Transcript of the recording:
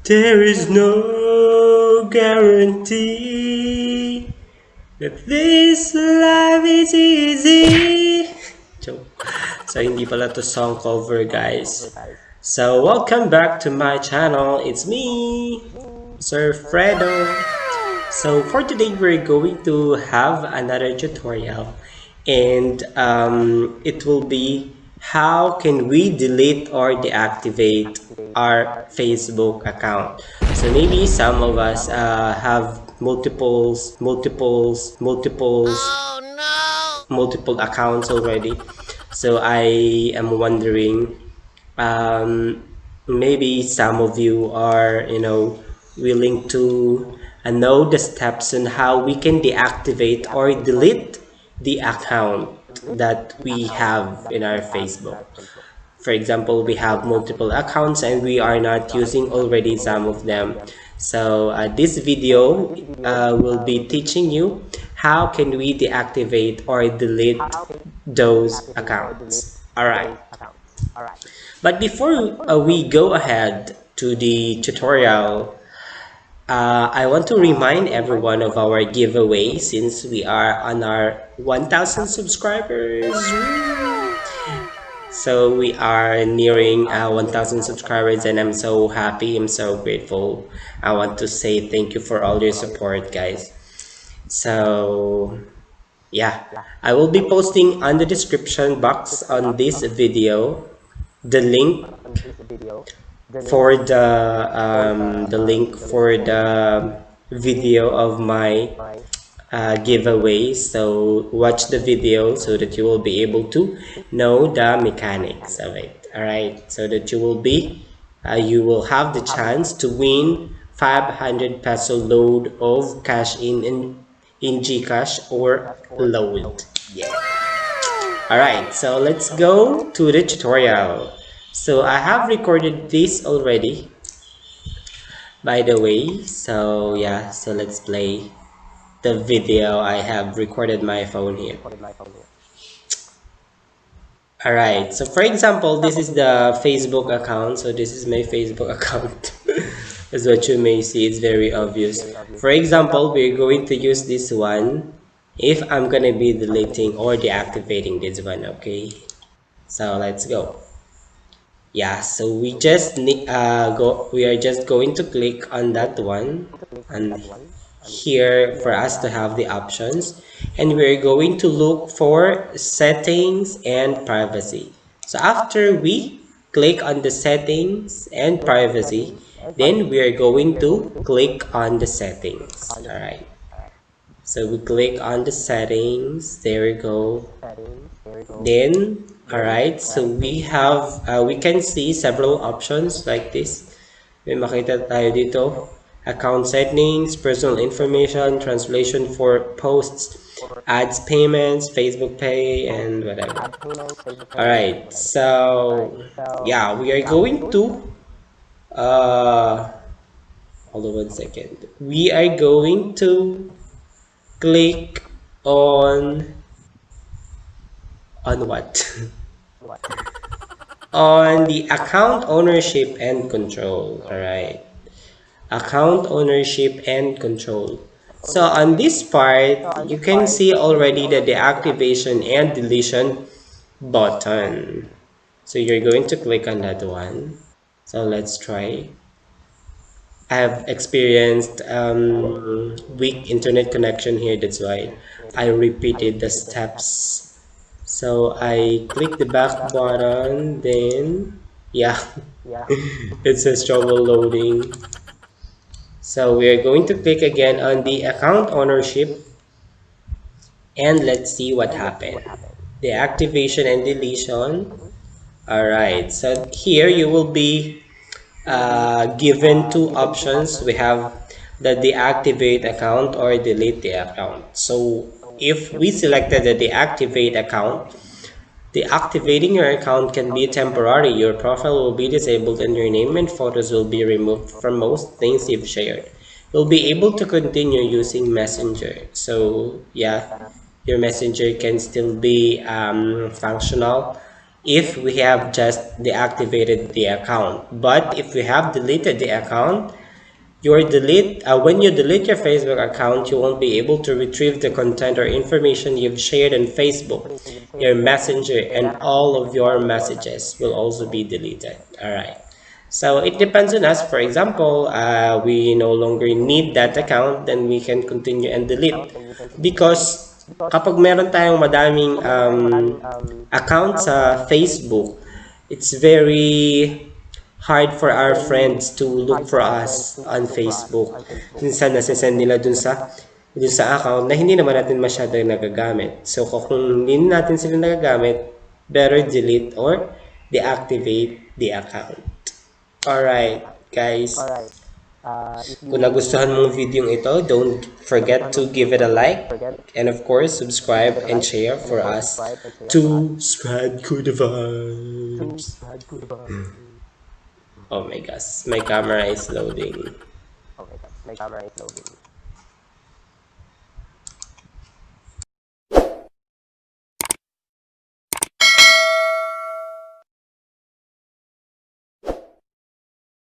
There is no guarantee that this life is easy. Joke. So hindi pala to song cover, guys. So welcome back to my channel. It's me, Sir Fredo. So for today, we're going to have another tutorial, and it will be how can we delete or deactivate our Facebook account. So maybe some of us have multiple accounts already. So I am wondering, um, maybe some of you are willing to know the steps on how we can deactivate or delete the account that we have in our Facebook. For example, we have multiple accounts and we are not using already some of them. So this video will be teaching you how can we deactivate or delete those accounts. All right. But before we go ahead to the tutorial, I want to remind everyone of our giveaway since we are on our 1,000 subscribers. So we are nearing 1,000 subscribers, and I'm so happy. I'm so grateful. I want to say thank you for all your support, guys. So yeah, I will be posting on the description box on this video the link for the video of my giveaway. So watch the video so that you will be able to know the mechanics of it. All right, so that you will have the chance to win 500 peso load of cash in Gcash or load. Yeah. Alright, so let's go to the tutorial. So I have recorded this already, by the way. So yeah, so let's play the video. I have recorded my phone here. Alright, so for example, this is the Facebook account. So this is my Facebook account. As what you may see, it's very obvious. For example, we're going to use this one if I'm gonna be deleting or deactivating this one, okay? So let's go. Yeah, so we just need we are just going to click on that one and here for us to have the options, and we're going to look for settings and privacy. So after we click on the settings and privacy, then we are going to click on the settings. All right, so we click on the settings, there we go. Then, all right, so we can see several options like this. May makita tayo dito. Account settings, personal information, translation for posts, ads payments, Facebook Pay, and whatever. All right, so yeah, we are going to uh, hold on 1 second. We are going to click on what? On the account ownership and control. All right, account ownership and control. So on this part, you can see already the deactivation and deletion button. So you're going to click on that one. So let's try. I have experienced weak internet connection here, that's why I repeated the steps. So I click the back button, then yeah, it says trouble loading. So we are going to click again on the account ownership, and let's see what happened. The activation and deletion. Alright, so here you will be given two options. We have the deactivate account or delete the account. So if we selected the deactivate account, deactivating your account can be temporary. Your profile will be disabled and your name and photos will be removed from most things you've shared. You'll be able to continue using Messenger. So yeah, your Messenger can still be functional if we have just deactivated the account. But if we have deleted the account, when you delete your Facebook account, you won't be able to retrieve the content or information you've shared on Facebook. Your messenger and all of your messages will also be deleted. All right. So it depends on us. For example, we no longer need that account, then we can continue and delete. Because kapag meron tayong madaming account sa Facebook, it's very hard for our friends to look for us on Facebook. Minsan nasisend nila dun sa account na hindi naman natin masyadong nagagamit. So kung hindi natin sila nagagamit, better delete or deactivate the account. Alright, guys. Kung nagustuhan mong video ito, don't forget to give it a like. And of course, subscribe and share for us to spread good vibes. Oh my gosh, my camera is loading.